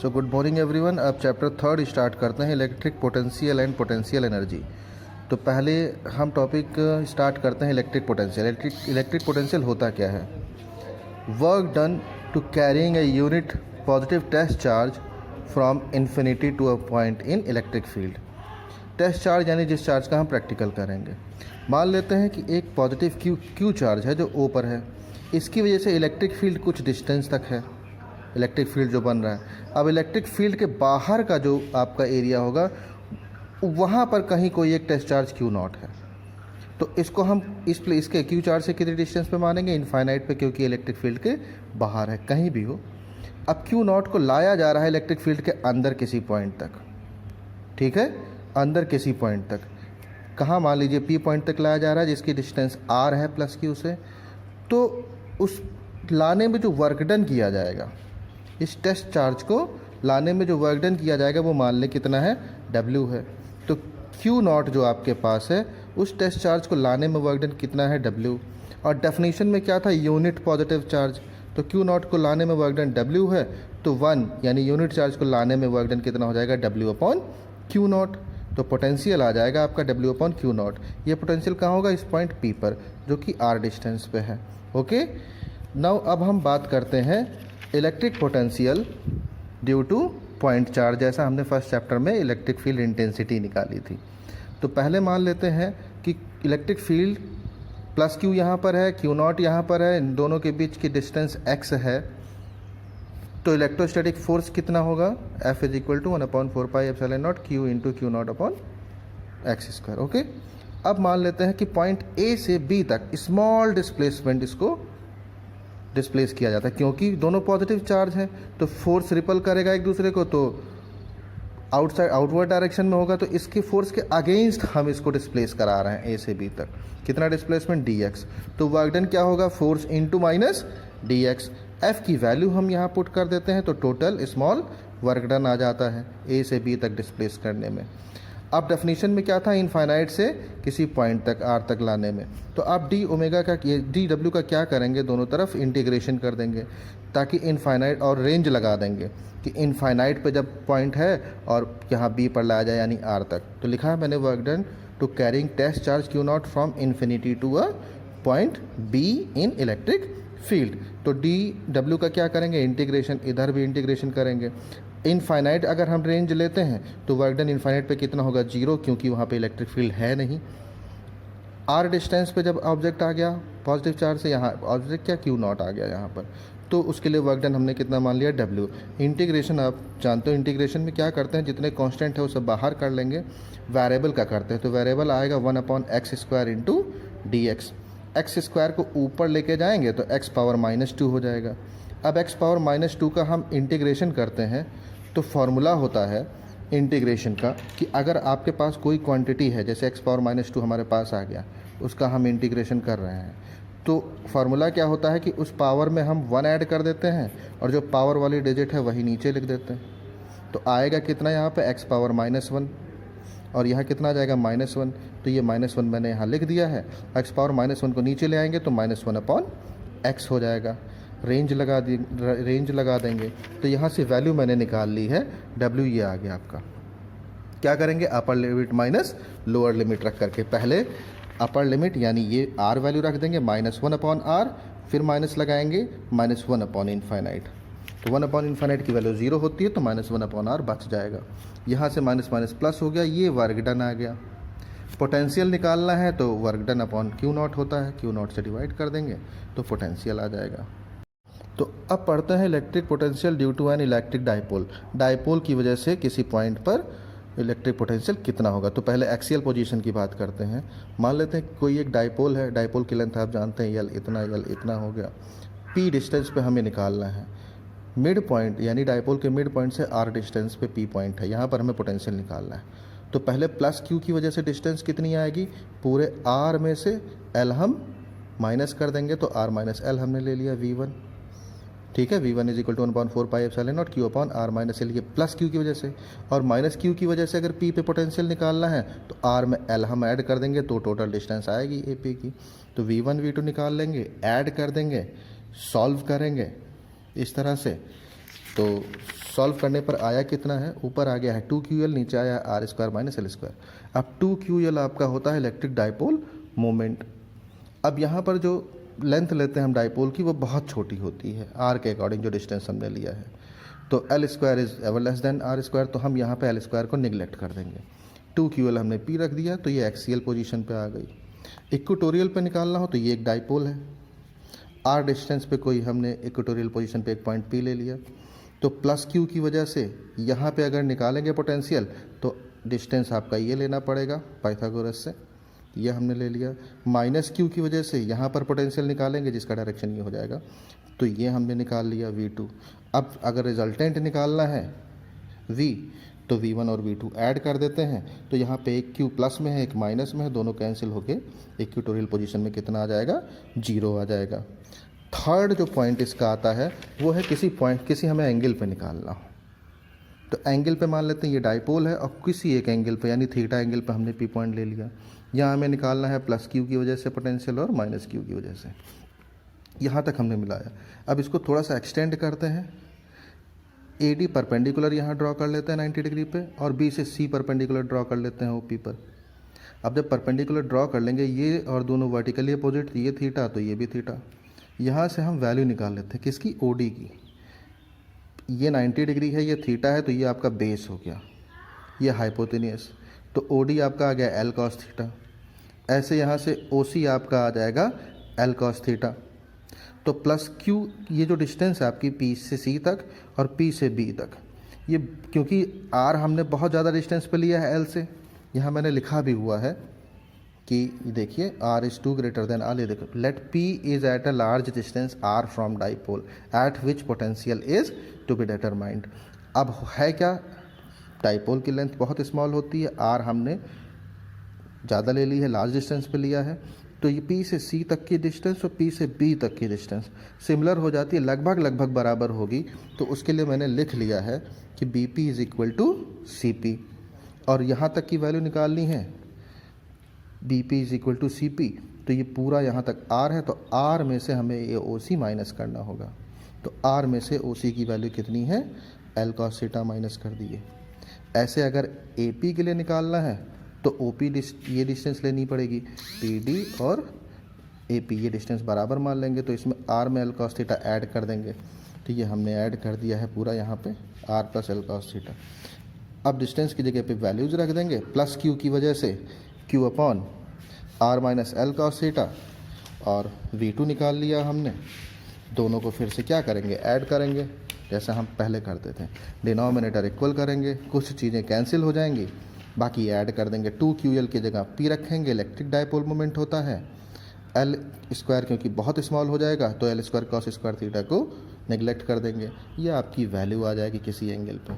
So good morning everyone. अब chapter 3 start करते हैं, electric potential and potential energy. तो पहले हम टॉपिक स्टार्ट करते हैं इलेक्ट्रिक पोटेंशियल। इलेक्ट्रिक पोटेंशियल होता क्या है? Work done to carrying a unit positive test charge from infinity to a point in electric field. Test charge यानी जिस चार्ज का हम प्रैक्टिकल करेंगे। मान लेते हैं कि एक पॉजिटिव क्यू चार्ज है जो ओ पर है। इसकी वजह से इलेक्ट्रिक फील्ड कुछ डिस्टेंस तक है, इलेक्ट्रिक फील्ड जो बन रहा है। अब इलेक्ट्रिक फील्ड के बाहर का जो आपका एरिया होगा वहाँ पर कहीं कोई एक टेस्ट चार्ज क्यू नॉट है। तो इसको हम इसके क्यू चार्ज से कितने डिस्टेंस पे मानेंगे? इनफाइनाइट पे, क्योंकि इलेक्ट्रिक फील्ड के बाहर है, कहीं भी हो। अब क्यू नॉट को लाया जा रहा है इलेक्ट्रिक फील्ड के अंदर किसी पॉइंट तक, ठीक है, अंदर किसी पॉइंट तक। कहाँ? मान लीजिए पी पॉइंट तक लाया जा रहा है जिसकी डिस्टेंस आर है प्लस क्यू से। तो उस लाने में जो वर्क डन किया जाएगा, इस टेस्ट चार्ज को लाने में जो वर्क डन किया जाएगा वो मान लें कितना है? W है। तो Q नॉट जो आपके पास है उस टेस्ट चार्ज को लाने में वर्क डन कितना है? W। और डेफिनेशन में क्या था? Unit positive charge. तो Q नॉट को लाने में वर्क डन W है, तो 1 यानी यूनिट चार्ज को लाने में वर्क डन कितना हो जाएगा? W upon Q not. तो पोटेंशियल आ जाएगा आपका W अपॉन Q नॉट। ये पोटेंशियल कहाँ होगा? इस पॉइंट P पर जो कि R डिस्टेंस पे है। ओके, नाउ अब हम बात करते हैं electric potential due two point charge, जैसा हमने फर्स्ट चैप्टर में इलेक्ट्रिक फील्ड इंटेंसिटी निकाली थी। तो पहले मान लेते हैं कि इलेक्ट्रिक फील्ड प्लस क्यू यहाँ पर है, क्यू नॉट यहाँ पर है, इन दोनों के बीच की डिस्टेंस x है। तो इलेक्ट्रोस्टैटिक फोर्स कितना होगा? F is equal to 1/4πε0 Q into Q nought upon X square. Okay, अब मान लेते हैं कि पॉइंट A से B तक स्मॉल डिस्प्लेसमेंट इसको डिस्प्लेस किया जाता है, क्योंकि दोनों पॉजिटिव चार्ज हैं। तो फोर्स रिपल करेगा एक दूसरे को, तो आउटवर्ड डायरेक्शन में होगा। तो इसके फोर्स के अगेंस्ट हम इसको डिस्प्लेस करा रहे हैं A से B तक। कितना डिस्प्लेसमेंट? dx। तो वर्क डन क्या होगा? Force into minus dx। F की वैल्यू हम यहाँ पुट कर देते हैं, तो टोटल स्मॉल वर्क डन आ जाता है A से B तक डिस्प्लेस करने में। अब डेफिनेशन में क्या था? इनफाइनाइट से किसी पॉइंट तक R तक लाने में। तो आप डी ओमेगा का डी डब्ल्यू का क्या करेंगे? दोनों तरफ इंटीग्रेशन कर देंगे, ताकि इनफाइनाइट और रेंज लगा देंगे कि इनफाइनाइट पे जब पॉइंट है और यहाँ B पर लाया जाए यानी R तक। तो लिखा है मैंने work done to carrying test charge q naught from infinity to a point B in electric field. तो डी डब्ल्यू का क्या करेंगे? इंटीग्रेशन, इधर भी इंटीग्रेशन करेंगे। इनफाइनाइट अगर हम रेंज लेते हैं तो वर्क डन इनफाइनाइट पे कितना होगा? 0, क्योंकि वहाँ पे इलेक्ट्रिक फील्ड है नहीं। R डिस्टेंस पे जब ऑब्जेक्ट आ गया पॉजिटिव चार्ज से, यहाँ ऑब्जेक्ट क्या? क्यू नॉट आ गया यहाँ पर। तो उसके लिए वर्क डन हमने कितना मान लिया? W। इंटीग्रेशन आप जानते हो, इंटीग्रेशन में क्या करते हैं? जितने कांस्टेंट है वो सब बाहर कर लेंगे, वेरिएबल का करते हैं। तो वेरिएबल आएगा 1/x² into dx। X square को ऊपर लेके जाएंगे तो x पावर -2 हो जाएगा। अब x पावर -2 का हम इंटीग्रेशन करते हैं तो फॉर्मूला होता है इंटीग्रेशन का कि अगर आपके पास कोई क्वांटिटी है, जैसे x पावर -2 हमारे पास आ गया, उसका हम इंटीग्रेशन कर रहे हैं, तो फार्मूला क्या होता है कि उस पावर में हम 1 ऐड कर देते हैं और जो पावर वाली डिजिट है वही नीचे लिख देते हैं। तो आएगा कितना यहाँ पे? x पावर -1, और यहाँ कितना आ जाएगा? -1। तो ये -1 मैंने यहाँ लिख दिया है। x पावर -1 को नीचे ले आएंगे तो -1/x हो जाएगा। रेंज लगा देंगे। तो यहाँ से वैल्यू मैंने निकाल ली है W, ये आ गया आपका। क्या करेंगे? Upper limit minus lower limit रख करके पहले अपर लिमिट यानी ये R वैल्यू रख देंगे -1/R, फिर माइनस लगाएंगे -1/इनफाइनाइट। तो 1/इनफाइनाइट की वैल्यू 0 होती है, तो -1/R बच जाएगा। यहाँ से माइनस माइनस प्लस हो गया, ये वर्क डन आ गया। पोटेंशियल निकालना है तो work done upon Q not होता है, क्यू नॉट से डिवाइड कर देंगे तो पोटेंशियल आ जाएगा। तो अब पढ़ते हैं electric potential due to an electric dipole. Dipole की वजह से किसी पॉइंट पर इलेक्ट्रिक पोटेंशियल कितना होगा? तो पहले एक्सियल पोजीशन की बात करते हैं। मान लेते हैं कोई एक डाइपोल है, डाइपोल की लेंथ आप जानते हैं यल इतना हो गया। P डिस्टेंस पे हमें निकालना है। मिड पॉइंट यानी डाइपोल के मिड पॉइंट से R डिस्टेंस पे P पॉइंट है, यहाँ पर हमें पोटेंशियल निकालना है। तो पहले प्लस Q की वजह से डिस्टेंस कितनी आएगी? पूरे R में से L हम माइनस कर देंगे, तो R माइनस L हमने ले लिया V1, ठीक है। V1 is equal to 1/4πε0 Q अपॉन R माइनस L, ये प्लस Q की वजह से। और माइनस Q की वजह से अगर P पे पोटेंशियल निकालना है तो R में L हम ऐड कर देंगे, तो टोटल डिस्टेंस आएगी AP की। तो V1 V2 निकाल लेंगे, ऐड कर देंगे, सॉल्व करेंगे इस तरह से। तो सॉल्व करने पर आया कितना है, ऊपर आ गया है 2QL, नीचे आया है R square minus L square. अब 2QL आपका होता है इलेक्ट्रिक डाइपोल मोमेंट। अब यहाँ पर जो लेंथ लेते हैं हम डाइपोल की वो बहुत छोटी होती है आर के अकॉर्डिंग, जो डिस्टेंस हमने लिया है। तो L square is ever less than R square, तो हम यहाँ पे एल स्क्वायर को निगलेक्ट कर देंगे। 2QL हमने पी रख दिया तो ये एक्सियल पोजीशन पे आ गई। इक्वेटोरियल पे निकालना हो तो ये एक डाइपोल है, आर डिस्टेंस पे कोई हमने इक्वेटोरियल पोजीशन पे एक पॉइंट पी ले लिया। तो प्लस क्यू की वजह से यहाँ पे अगर निकालेंगे पोटेंशियल तो डिस्टेंस आपका ये लेना पड़ेगा पाइथागोरस से, ये हमने ले लिया। माइनस क्यू की वजह से यहाँ पर पोटेंशियल निकालेंगे जिसका डायरेक्शन ये हो जाएगा, तो ये हमने निकाल लिया V2। अब अगर रिजल्टेंट निकालना है V, तो V1 और V2 ऐड कर देते हैं, तो यहाँ पे एक Q प्लस में है एक माइनस में है, दोनों कैंसिल होके इक्वेटोरियल पोजीशन में कितना आ जाएगा, 0 आ जाएगा। थर्ड जो पॉइंट इसका आता है वो है किसी हमें एंगल पे निकालना हो, तो एंगल पे मान लेते हैं ये डाइपोल है और किसी एक एंगल पे यानी थीटा एंगल पे हमने P पॉइंट ले लिया। यहाँ हमें निकालना है प्लस Q की वजह से पोटेंशियल और माइनस Q की वजह से। यहाँ तक हमने मिलाया। अब इसको थोड़ा सा एक्सटेंड करते हैं। AD परपेंडिकुलर यहाँ ड्रॉ कर लेते हैं 90 डिग्री पे, और B से C परपेंडिकुलर ड्रॉ कर लेते हैं OP पर। अब जब परपेंडिकुलर ड्रॉ कर लेंगे ये और दोनों वर्टिकली अपोजिट, ये थीटा तो ये भी थीटा। यहाँ से हम वैल्यू निकाल लेते हैं किसकी, OD की। ये 90 डिग्री है, ये थीटा है, तो ये आपका बेस हो गया, ये हाइपोटेनियस, तो OD आपका आ गया L cos थीटा। ऐसे यहाँ से OC आपका आ जाएगा L cos थीटा। तो प्लस Q, ये जो डिस्टेंस है आपकी P से C तक और P से B तक, ये क्योंकि R हमने बहुत ज़्यादा डिस्टेंस पे लिया है L से, यहाँ मैंने लिखा भी हुआ है कि देखिए R is too greater than R। देखो, let P is at a large distance R from dipole at which potential is to be determined. अब है क्या, डाइपोल की लेंथ बहुत स्मॉल होती है, R हमने ज़्यादा ले ली है, लार्ज डिस्टेंस पे लिया है, तो ये P से C तक की डिस्टेंस और P से B तक की डिस्टेंस सिमिलर हो जाती है, लगभग बराबर होगी। तो उसके लिए मैंने लिख लिया है कि BP is equal to CP, और यहाँ तक की वैल्यू निकालनी है BP is equal to CP। तो ये पूरा यहाँ तक R है, तो R में से हमें ये OC माइनस करना होगा। तो R में से OC की वैल्यू कितनी है, L cos थीटा माइनस कर दिए। ऐसे अगर AP के लिए निकालना है तो OP ये डिस्टेंस लेनी पड़ेगी, PD और AP ये डिस्टेंस बराबर मान लेंगे, तो इसमें R में L cos थीटा ऐड कर देंगे। तो ये हमने ऐड कर दिया है पूरा यहाँ पे R plus L cos theta. अब डिस्टेंस की जगह पे वैल्यूज़ रख देंगे, प्लस Q की वजह से Q अपॉन R minus L cos theta, और V2 निकाल लिया हमने। दोनों को फिर से क्या करेंगे, ऐड करेंगे जैसा हम पहले करते थे। डिनोमिनेटर इक्वल करेंगे, कुछ चीज़ें कैंसिल हो जाएंगी, बाकी ऐड कर देंगे। 2QL की जगह P रखेंगे, इलेक्ट्रिक डाइपोल मोमेंट होता है। L स्क्वायर क्योंकि बहुत स्मॉल हो जाएगा तो L square cos square theta को नेगलेक्ट कर देंगे। ये आपकी वैल्यू आ जाएगी किसी एंगल पे।